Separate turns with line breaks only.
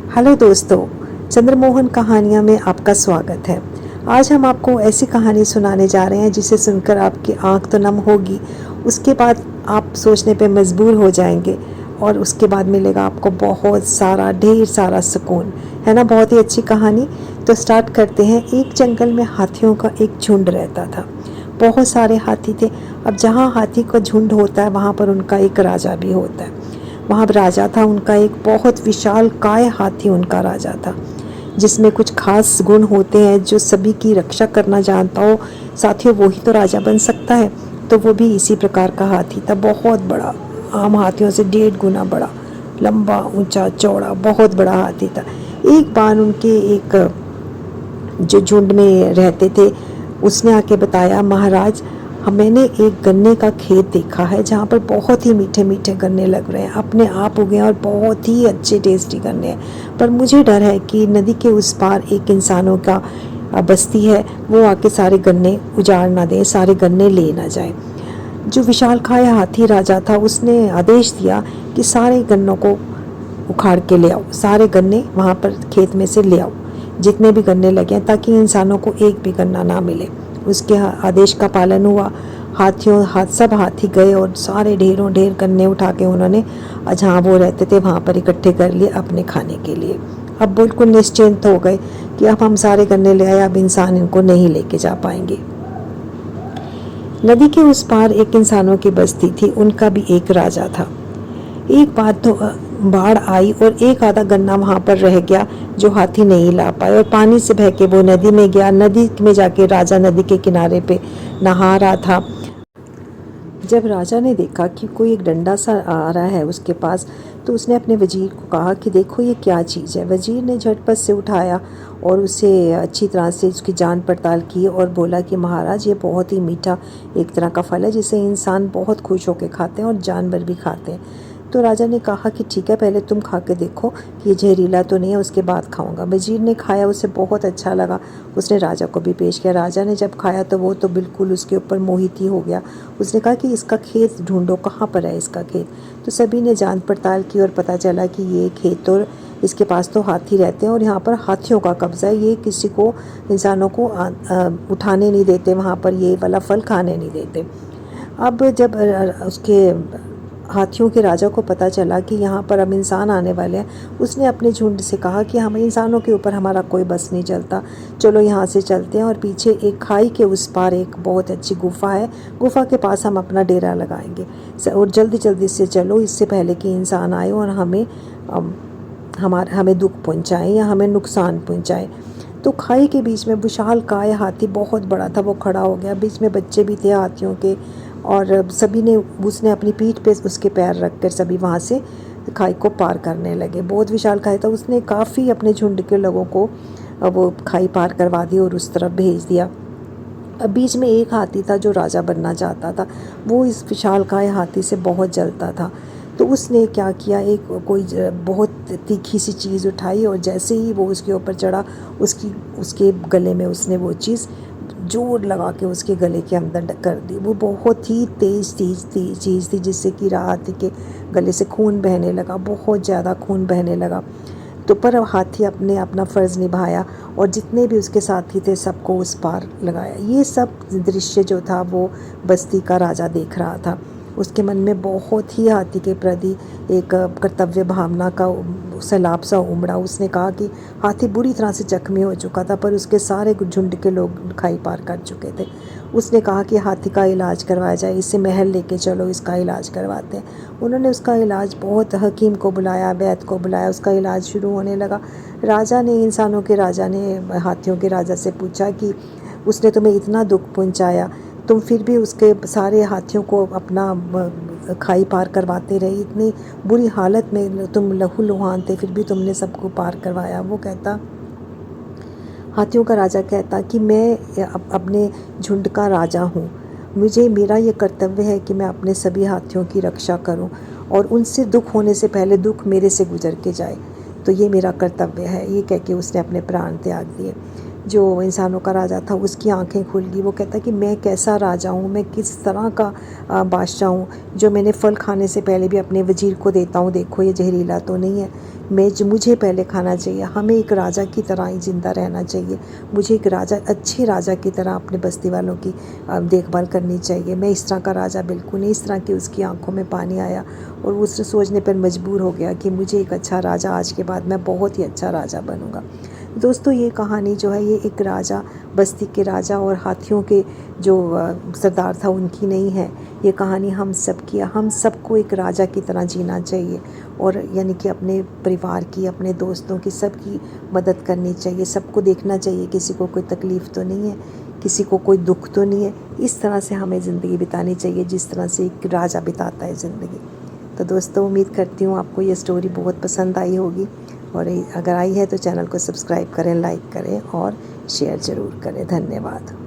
Hello दोस्तों, चंद्रमोहन कहानियाँ में आपका स्वागत है। आज हम आपको ऐसी कहानी सुनाने जा रहे हैं जिसे सुनकर आपकी आंख तो नम होगी, उसके बाद आप सोचने पे मजबूर हो जाएंगे और उसके बाद मिलेगा आपको बहुत सारा ढेर सारा सुकून। है ना, बहुत ही अच्छी कहानी। तो स्टार्ट करते हैं। एक जंगल में हाथियों का एक झुंड रहता था। बहुत सारे हाथी थे। अब जहाँ हाथी का झुंड होता है वहाँ पर उनका एक राजा भी होता है। वहाँ राजा था उनका, एक बहुत विशाल काय हाथी उनका राजा था, जिसमें कुछ खास गुण होते हैं। जो सभी की रक्षा करना जानता हो साथियों, वही तो राजा बन सकता है। तो वो भी इसी प्रकार का हाथी था, बहुत बड़ा, आम हाथियों से 1.5 गुना बड़ा, लंबा ऊंचा चौड़ा बहुत बड़ा हाथी था। एक बार उनके एक जो झुंड में रहते थे, उसने आके बताया, महाराज, मैंने एक गन्ने का खेत देखा है जहाँ पर बहुत ही मीठे मीठे गन्ने लग रहे हैं, अपने आप उगे हैं और बहुत ही अच्छे टेस्टी गन्ने हैं। पर मुझे डर है कि नदी के उस पार एक इंसानों का बस्ती है, वो आके सारे गन्ने उजाड़ ना दे, सारे गन्ने ले ना जाए। जो विशालकाय हाथी राजा था, उसने आदेश दिया कि सारे गन्नों को उखाड़ के ले आओ, सारे गन्ने वहाँ पर खेत में से ले आओ, जितने भी गन्ने लगे हैं, ताकि इंसानों को एक भी गन्ना ना मिले। उसके आदेश का पालन हुआ। सब हाथी गए और सारे ढेरों ढेर गन्ने उठा के उन्होंने जहाँ वो रहते थे वहाँ पर इकट्ठे कर लिए अपने खाने के लिए। अब बिल्कुल निश्चिंत हो गए कि अब हम सारे गन्ने ले आए, अब इंसान इनको नहीं लेके जा पाएंगे। नदी के उस पार एक इंसानों की बस्ती थी, उनका भी एक राजा था। एक बार तो बाढ़ आई और एक आधा गन्ना वहाँ पर रह गया जो हाथी नहीं ला पाए, और पानी से बह के वो नदी में गया। नदी में जाके राजा नदी के किनारे पे नहा रहा था। जब राजा ने देखा कि कोई एक डंडा सा आ रहा है उसके पास, तो उसने अपने वजीर को कहा कि देखो ये क्या चीज़ है। वजीर ने झटपट से उठाया और उसे अच्छी तरह से उसकी जांच पड़ताल की और बोला कि महाराज, ये बहुत ही मीठा एक तरह का फल है जिसे इंसान बहुत खुश होकर खाते हैं और जानवर भी खाते हैं। तो राजा ने कहा कि ठीक है, पहले तुम खा के देखो कि ये जहरीला तो नहीं है, उसके बाद खाऊंगा। वजीर ने खाया, उसे बहुत अच्छा लगा। उसने राजा को भी पेश किया। राजा ने जब खाया तो वो तो बिल्कुल उसके ऊपर मोहित ही हो गया। उसने कहा कि इसका खेत ढूंढो, कहाँ पर है इसका खेत। तो सभी ने जांच पड़ताल की और पता चला कि ये खेत तो इसके पास तो हाथी रहते हैं और यहाँ पर हाथियों का कब्जा है। ये किसी को, इंसानों को उठाने नहीं देते, वहाँ पर ये वाला फल खाने नहीं देते। अब जब उसके हाथियों के राजा को पता चला कि यहाँ पर अब इंसान आने वाले हैं, उसने अपने झुंड से कहा कि हम इंसानों के ऊपर हमारा कोई बस नहीं चलता, चलो यहाँ से चलते हैं और पीछे एक खाई के उस पार एक बहुत अच्छी गुफा है, गुफा के पास हम अपना डेरा लगाएंगे और जल्दी जल्दी से चलो, इससे पहले कि इंसान आए और हमें दुख पहुँचाए या हमें नुकसान पहुँचाए। तो खाई के बीच में विशाल काय हाथी बहुत बड़ा था, वो खड़ा हो गया। बीच में बच्चे भी थे हाथियों के, और सभी ने, उसने अपनी पीठ पे उसके पैर रखकर सभी वहाँ से खाई को पार करने लगे। बहुत विशाल खाई था, उसने काफ़ी अपने झुंड के लोगों को वो खाई पार करवा दी और उस तरफ भेज दिया। अब बीच में एक हाथी था जो राजा बनना चाहता था। वो इस विशालकाय हाथी से बहुत जलता था। तो उसने क्या किया, एक कोई बहुत तीखी सी चीज़ उठाई और जैसे ही वो उसके ऊपर चढ़ा, उसके गले में उसने वो चीज़ जोर लगा के उसके गले के अंदर कर दी। वो बहुत ही तेज़ चीज़ थी जिससे कि हाथी के गले से खून बहने लगा, बहुत ज़्यादा खून बहने लगा। तो पर हाथी अपने अपना फ़र्ज़ निभाया और जितने भी उसके साथी थे सबको उस पार लगाया। ये सब दृश्य जो था वो बस्ती का राजा देख रहा था। उसके मन में बहुत ही हाथी के प्रति एक कर्तव्य भावना का सैलाब सा उमड़ा। उसने कहा कि हाथी बुरी तरह से जख्मी हो चुका था, पर उसके सारे झुंड के लोग खाई पार कर चुके थे। उसने कहा कि हाथी का इलाज करवाया जाए, इसे महल लेके चलो, इसका इलाज करवाते हैं। उन्होंने उसका इलाज, बहुत हकीम को बुलाया, वैद्य को बुलाया, उसका इलाज शुरू होने लगा। राजा ने, इंसानों के राजा ने हाथियों के राजा से पूछा कि उसने तुम्हें इतना दुख पहुंचाया, तुम फिर भी उसके सारे हाथियों को अपना खाई पार करवाते रहे, इतनी बुरी हालत में तुम लहूलुहान थे, फिर भी तुमने सबको पार करवाया। वो कहता, हाथियों का राजा कहता कि मैं अपने झुंड का राजा हूँ, मेरा ये कर्तव्य है कि मैं अपने सभी हाथियों की रक्षा करूँ और उनसे दुख होने से पहले दुख मेरे से गुजर के जाए, तो ये मेरा कर्तव्य है। ये कह के उसने अपने प्राण त्याग दिए। जो इंसानों का राजा था उसकी आंखें खुल गई। वो कहता कि मैं कैसा राजा हूँ, मैं किस तरह का बादशाह हूँ, जो मैंने फल खाने से पहले भी अपने वज़ीर को देता हूँ, देखो ये जहरीला तो नहीं है, मुझे पहले खाना चाहिए। हमें एक राजा की तरह ही ज़िंदा रहना चाहिए। मुझे एक अच्छे राजा की तरह अपने बस्ती वालों की देखभाल करनी चाहिए। मैं इस तरह का राजा बिल्कुल नहीं। इस तरह की उसकी आंखों में पानी आया और उसने सोचने पर मजबूर हो गया कि मुझे एक अच्छा राजा, आज के बाद मैं बहुत ही अच्छा राजा बनूंगा। दोस्तों, ये कहानी जो है, ये एक राजा, बस्ती के राजा और हाथियों के जो सरदार था उनकी नहीं है। ये कहानी हम सब की, हम सबको एक राजा की तरह जीना चाहिए और यानी कि अपने परिवार की, अपने दोस्तों की, सबकी मदद करनी चाहिए। सबको देखना चाहिए किसी को कोई तकलीफ़ तो नहीं है, किसी को कोई दुख तो नहीं है। इस तरह से हमें ज़िंदगी बितानी चाहिए जिस तरह से एक राजा बिताता है ज़िंदगी। तो दोस्तों, उम्मीद करती हूँ आपको ये स्टोरी बहुत पसंद आई होगी, और अगर आई है तो चैनल को सब्सक्राइब करें, लाइक करें और शेयर ज़रूर करें। धन्यवाद।